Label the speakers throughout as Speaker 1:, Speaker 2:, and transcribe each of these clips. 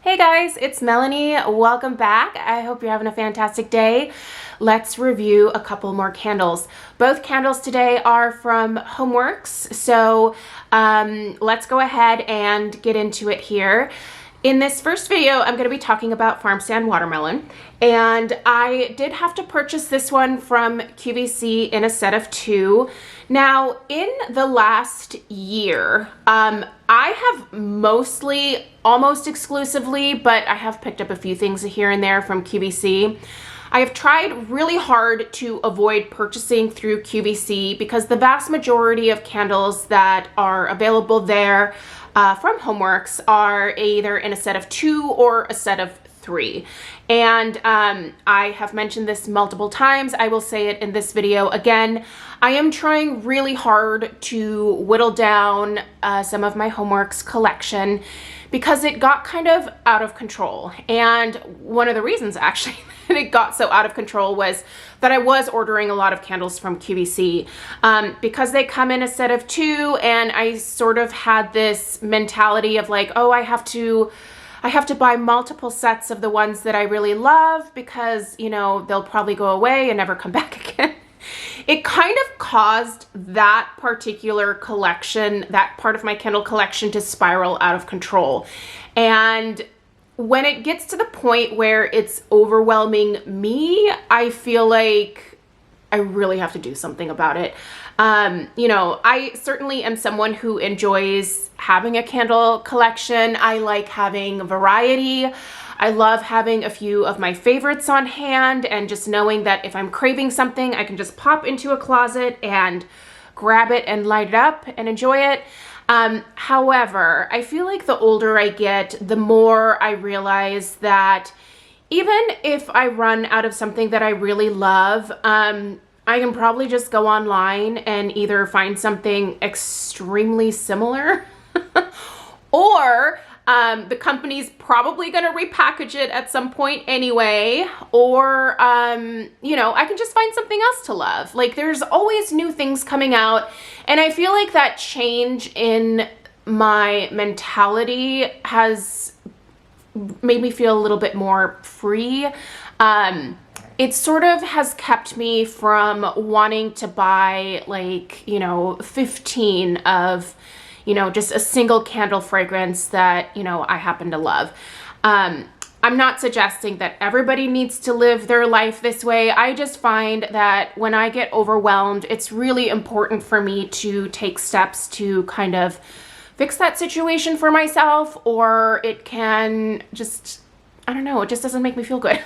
Speaker 1: Hey guys, it's Melanie. Welcome back. I hope you're having a fantastic day. Let's review a couple more candles. Both candles today are from HomeWorx, so let's go ahead and get into it here. In this first video, I'm going to be talking about Farmstand watermelon, and I did have to purchase this one from QVC in a set of 2. Now, in the last year, I have mostly, almost exclusively, but I have picked up a few things here and there from QVC. I have tried really hard to avoid purchasing through QVC because the vast majority of candles that are available there from HomeWorx are either in a set of 2 or a set of 3. And I have mentioned this multiple times. I will say it in this video again. I am trying really hard to whittle down some of my HomeWorx collection because it got kind of out of control. And one of the reasons actually that it got so out of control was that I was ordering a lot of candles from QVC because they come in a set of 2, and I sort of had this mentality of like, oh, I have to buy multiple sets of the ones that I really love because, you know, they'll probably go away and never come back again. It kind of caused that particular collection, that part of my candle collection, to spiral out of control. And when it gets to the point where it's overwhelming me, I feel like I really have to do something about it. You know, I certainly am someone who enjoys having a candle collection. I like having variety. I love having a few of my favorites on hand and just knowing that if I'm craving something, I can just pop into a closet and grab it and light it up and enjoy it. However, I feel like the older I get, the more I realize that even if I run out of something that I really love, I can probably just go online and either find something extremely similar or the company's probably going to repackage it at some point anyway, or, you know, I can just find something else to love. Like, there's always new things coming out, and I feel like that change in my mentality has made me feel a little bit more free. It sort of has kept me from wanting to buy, like, you know, 15 of, you know, just a single candle fragrance that, you know, I happen to love. I'm not suggesting that everybody needs to live their life this way. I just find that when I get overwhelmed, it's really important for me to take steps to kind of fix that situation for myself, or it can just, I don't know, it just doesn't make me feel good.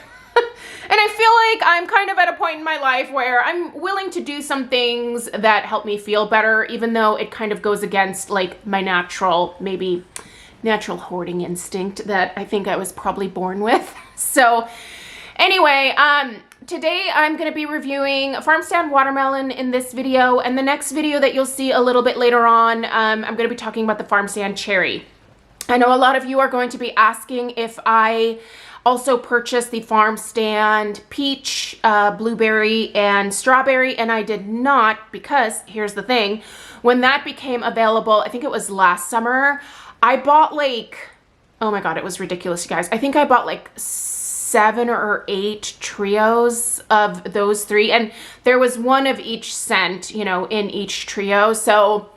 Speaker 1: And I feel like I'm kind of at a point in my life where I'm willing to do some things that help me feel better, even though it kind of goes against like my natural, maybe natural hoarding instinct that I think I was probably born with. So anyway, today I'm going to be reviewing Farmstand watermelon in this video, and the next video that you'll see a little bit later on, I'm going to be talking about the Farmstand cherry. I know a lot of you are going to be asking if I also purchased the Farmstand peach, blueberry, and strawberry, and I did not, because here's the thing. When that became available, I think it was last summer, I bought like, oh my god, it was ridiculous, you guys. I think I bought like 7 or 8 trios of those 3, and there was one of each scent, you know, in each trio. So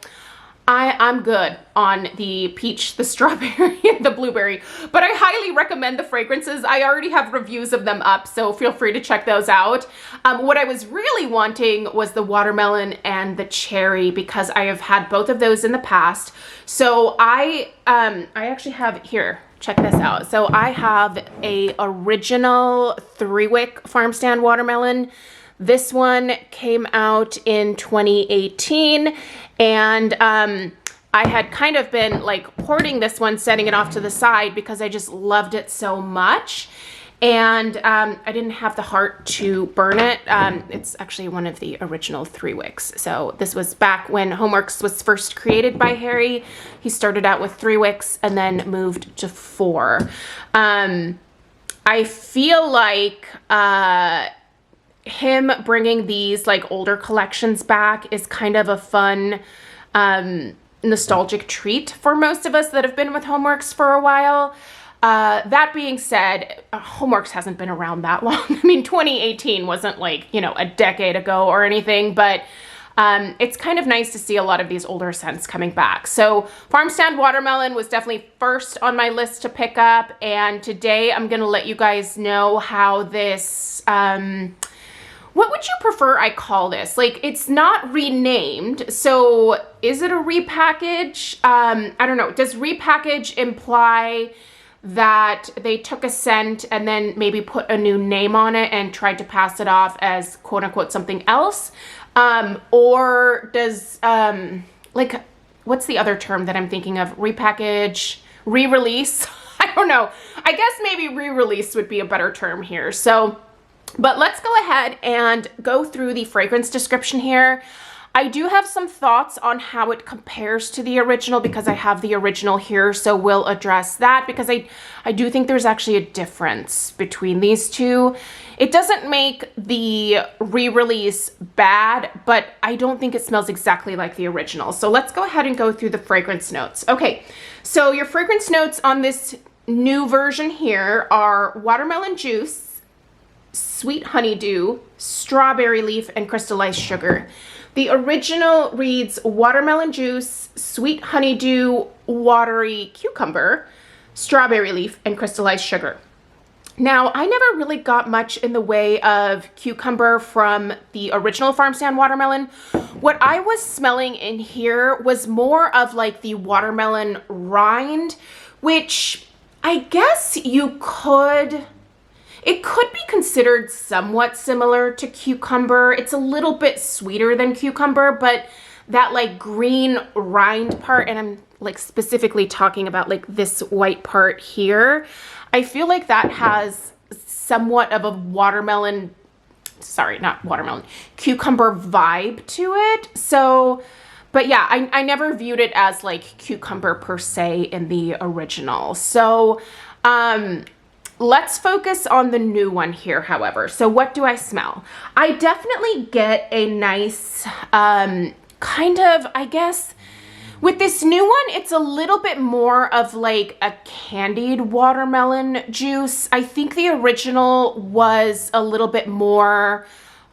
Speaker 1: I'm good on the peach, the strawberry, and the blueberry, but I highly recommend the fragrances. I already have reviews of them up, so feel free to check those out. What I was really wanting was the watermelon and the cherry because I have had both of those in the past. So I actually have, here, check this out. So I have a original 3-wick Farmstand watermelon. This one came out in 2018, and I had kind of been like hoarding this one, setting it off to the side because I just loved it so much, and I didn't have the heart to burn it. It's actually one of the original 3-wicks. So this was back when HomeWorx was first created by Harry. He started out with 3 wicks and then moved to 4. I feel like him bringing these like older collections back is kind of a fun nostalgic treat for most of us that have been with HomeWorx for a while. That being said, Homeworx hasn't been around that long. I mean, 2018 wasn't like, you know, a decade ago or anything, but it's kind of nice to see a lot of these older scents coming back. So Farmstand Watermelon was definitely first on my list to pick up. And today I'm going to let you guys know how this, what would you prefer I call this? Like, it's not renamed. So is it a repackage? I don't know. Does repackage imply that they took a scent and then maybe put a new name on it and tried to pass it off as quote unquote something else? Or does, like, what's the other term that I'm thinking of? Repackage, re-release? I don't know. I guess maybe re-release would be a better term here. So, but let's go ahead and go through the fragrance description here. I do have some thoughts on how it compares to the original because I have the original here, so we'll address that because I do think there's actually a difference between these two. It doesn't make the re-release bad, but I don't think it smells exactly like the original. So let's go ahead and go through the fragrance notes. Okay, so your fragrance notes on this new version here are watermelon juice, sweet honeydew, strawberry leaf, and crystallized sugar. The original reads watermelon juice, sweet honeydew, watery cucumber, strawberry leaf, and crystallized sugar. Now, I never really got much in the way of cucumber from the original Farmstand watermelon. What I was smelling in here was more of like the watermelon rind, which I guess you could... It could be considered somewhat similar to cucumber. It's a little bit sweeter than cucumber, but that like green rind part, and I'm like specifically talking about like this white part here, I feel like that has somewhat of a watermelon, sorry, not watermelon, cucumber vibe to it. So, but yeah, I never viewed it as like cucumber per se in the original. So, let's focus on the new one here, however. So what do I smell? I definitely get a nice kind of, I guess, with this new one, it's a little bit more of like a candied watermelon juice. I think the original was a little bit more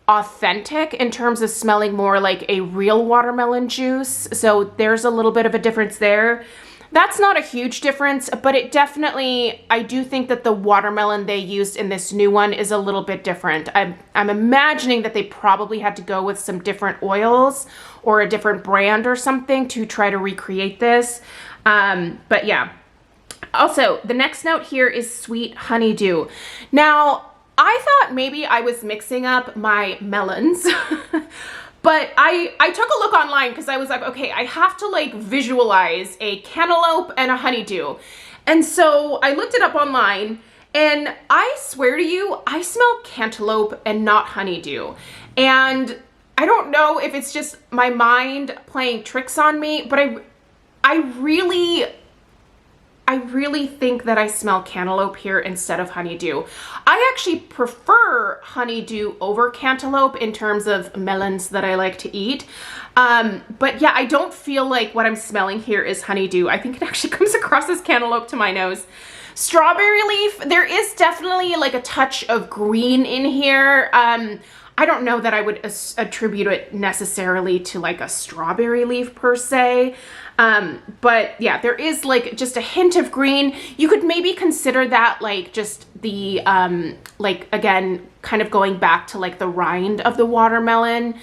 Speaker 1: authentic in terms of smelling more like a real watermelon juice. So there's a little bit of a difference there. That's not a huge difference, but it definitely, I do think that the watermelon they used in this new one is a little bit different. I'm imagining that they probably had to go with some different oils or a different brand or something to try to recreate this. But yeah. Also, the next note here is sweet honeydew. Now, I thought maybe I was mixing up my melons. But I took a look online because I was like, okay, I have to like visualize a cantaloupe and a honeydew. And so I looked it up online and I swear to you, I smell cantaloupe and not honeydew. And I don't know if it's just my mind playing tricks on me, but I really think that I smell cantaloupe here instead of honeydew. I actually prefer honeydew over cantaloupe in terms of melons that I like to eat. But yeah, I don't feel like what I'm smelling here is honeydew. I think it actually comes across as cantaloupe to my nose. Strawberry leaf, there is definitely like a touch of green in here. I don't know that I would attribute it necessarily to like a strawberry leaf per se. But yeah, there is like just a hint of green. You could maybe consider that like just the, like again, kind of going back to like the rind of the watermelon.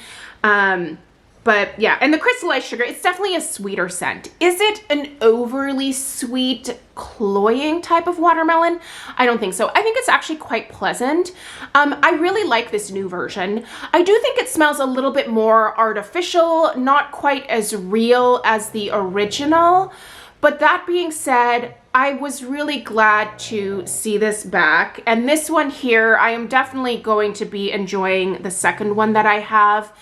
Speaker 1: But yeah, and the crystallized sugar, it's definitely a sweeter scent. Is it an overly sweet, cloying type of watermelon? I don't think so. I think it's actually quite pleasant. I really like this new version. I do think it smells a little bit more artificial, not quite as real as the original. But that being said, I was really glad to see this back. And this one here, I am definitely going to be enjoying the second one that I have.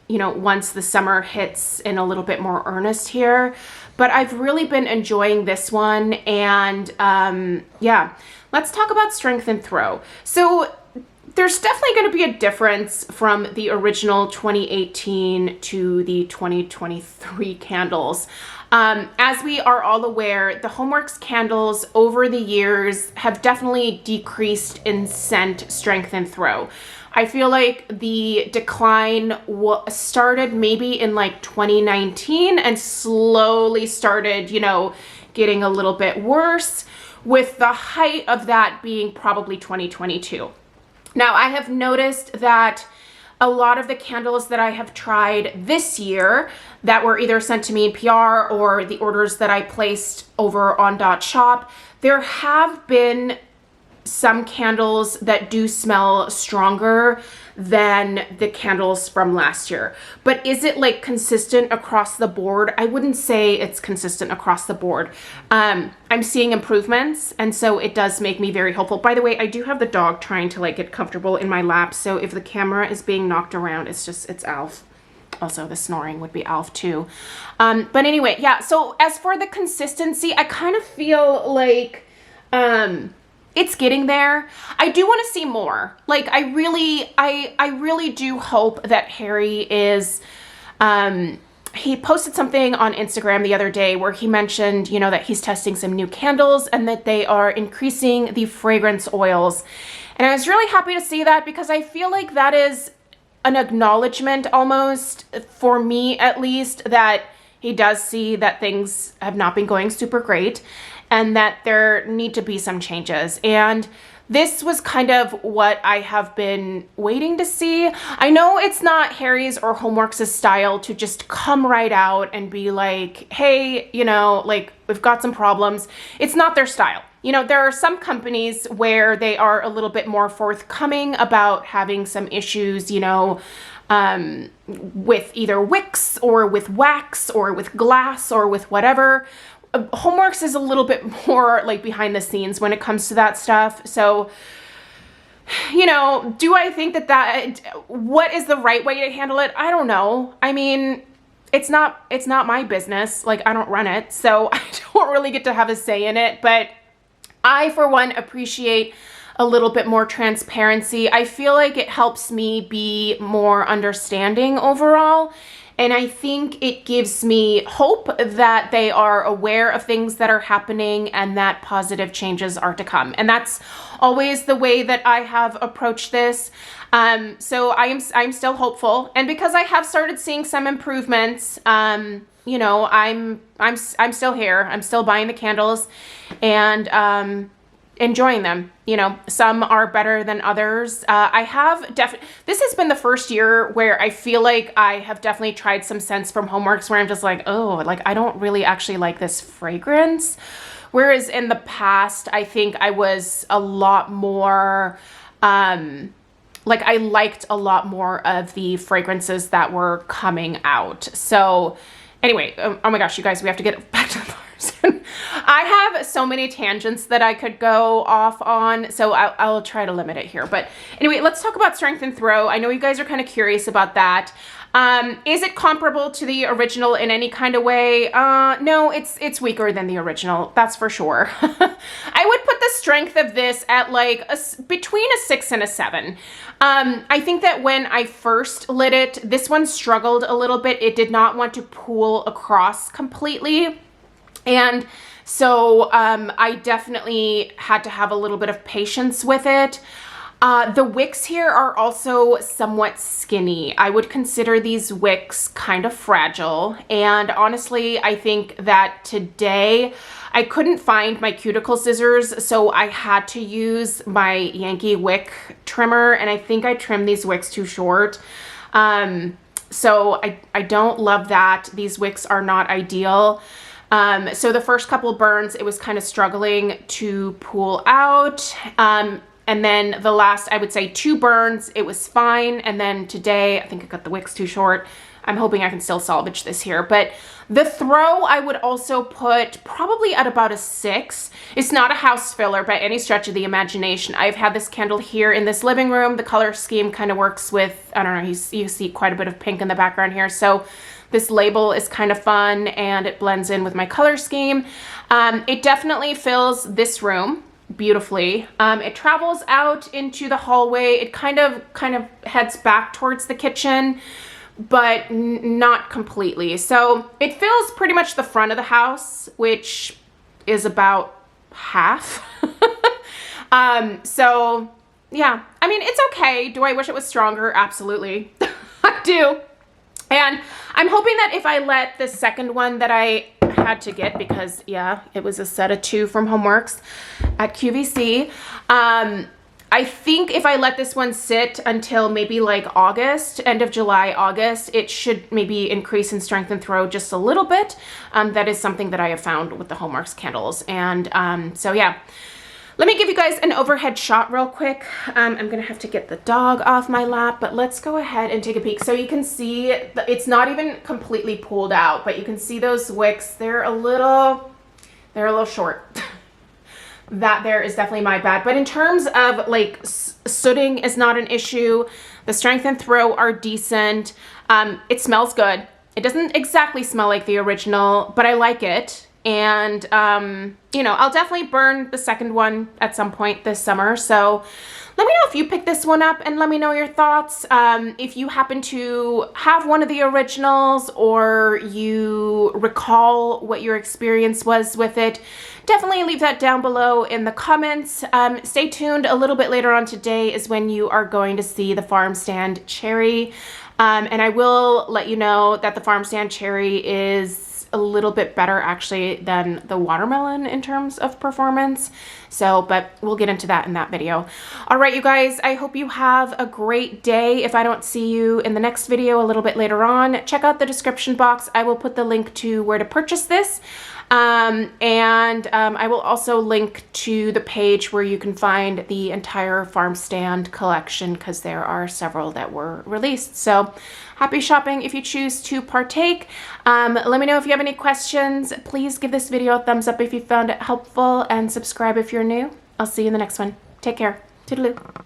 Speaker 1: You know, once the summer hits in a little bit more earnest here. But I've really been enjoying this one. And yeah, let's talk about strength and throw. So there's definitely going to be a difference from the original 2018 to the 2023 candles. As we are all aware, the HomeWorx candles over the years have definitely decreased in scent, strength, and throw. I feel like the decline started maybe in like 2019 and slowly started, you know, getting a little bit worse, with the height of that being probably 2022. Now, I have noticed that a lot of the candles that I have tried this year that were either sent to me in PR or the orders that I placed over on .shop, there have been some candles that do smell stronger than the candles from last year. But is it like consistent across the board? I wouldn't say it's consistent across the board. I'm seeing improvements, and so it does make me very hopeful. By the way, I do have the dog trying to like get comfortable in my lap, so if the camera is being knocked around, it's Alf. Also, the snoring would be Alf too. But anyway, yeah, so as for the consistency, I kind of feel like it's getting there. I do want to see more. Like, I really do hope that Harry is, he posted something on Instagram the other day where he mentioned, you know, that he's testing some new candles and that they are increasing the fragrance oils. And I was really happy to see that, because I feel like that is an acknowledgement almost, for me at least, that he does see that things have not been going super great and that there need to be some changes. And this was kind of what I have been waiting to see. I know it's not Harry's or HomeWorx's style to just come right out and be like, hey, you know, like, we've got some problems. It's not their style. You know, there are some companies where they are a little bit more forthcoming about having some issues, you know, with either wicks or with wax or with glass or with whatever. HomeWorx is a little bit more like behind the scenes when it comes to that stuff. So, you know, do I think that what is the right way to handle it? I don't know. I mean, it's not my business. Like, I don't run it, so I don't really get to have a say in it. But I, for one, appreciate a little bit more transparency. I feel like it helps me be more understanding overall. And I think it gives me hope that they are aware of things that are happening and that positive changes are to come. And that's always the way that I have approached this. So I'm still hopeful. And because I have started seeing some improvements, you know, I'm still here. I'm still buying the candles and enjoying them. You know, some are better than others. This has been the first year where I feel like I have definitely tried some scents from HomeWorx where I'm just like, oh, like, I don't really actually like this fragrance. Whereas in the past, I think I was a lot more, like, I liked a lot more of the fragrances that were coming out. So anyway, oh my gosh, you guys, we have to get back to the farm soon. I have so many tangents that I could go off on, so I'll try to limit it here. But anyway, let's talk about strength and throw. I know you guys are kind of curious about that. Is it comparable to the original in any kind of way? No, it's weaker than the original, that's for sure. I would put the strength of this at like between a 6 and a 7. I think that when I first lit it, this one struggled a little bit. It did not want to pool across completely. And so I definitely had to have a little bit of patience with it. The wicks here are also somewhat skinny. I would consider these wicks kind of fragile. And honestly, I think that today I couldn't find my cuticle scissors, so I had to use my Yankee wick trimmer, and I think I trimmed these wicks too short. So I don't love that. These wicks are not ideal. So the first couple burns, it was kind of struggling to pull out. And then the last, I would say 2 burns, it was fine. And then today, I think I got the wicks too short. I'm hoping I can still salvage this here. But the throw, I would also put probably at about a 6. It's not a house filler by any stretch of the imagination. I've had this candle here in this living room. The color scheme kind of works with, I don't know, you see quite a bit of pink in the background here. So this label is kind of fun and it blends in with my color scheme. It definitely fills this room. beautifully. It travels out into the hallway. It kind of heads back towards the kitchen, but not completely. So it fills pretty much the front of the house, which is about half. So yeah, I mean, it's okay. Do I wish it was stronger? Absolutely. I do. And I'm hoping that if I let the second one that I had to get, because yeah, it was a set of 2 from Homeworx at QVC. I think if I let this one sit until maybe like August, end of July, August, it should maybe increase in strength and throw just a little bit. That is something that I have found with the Homeworx candles. And so yeah. Let me give you guys an overhead shot real quick. I'm gonna have to get the dog off my lap, but let's go ahead and take a peek. So you can see it's not even completely pulled out, but you can see those wicks. They're a little short. That there is definitely my bad. But in terms of like sooting is not an issue. The strength and throw are decent. It smells good. It doesn't exactly smell like the original, but I like it. And, you know, I'll definitely burn the second one at some point this summer. So let me know if you picked this one up and let me know your thoughts. If you happen to have one of the originals or you recall what your experience was with it, definitely leave that down below in the comments. Stay tuned. A little bit later on today is when you are going to see the Farmstand Cherry. And I will let you know that the Farmstand Cherry is a little bit better actually than the watermelon in terms of performance. So, but we'll get into that in that video. All right, you guys, I hope you have a great day. If I don't see you in the next video a little bit later on, check out the description box. I will put the link to where to purchase this. I will also link to the page where you can find the entire Farmstand collection because there are several that were released. So happy shopping if you choose to partake. Let me know if you have any questions. Please give this video a thumbs up if you found it helpful and subscribe if you're new. I'll see you in the next one. Take care. Toodaloo.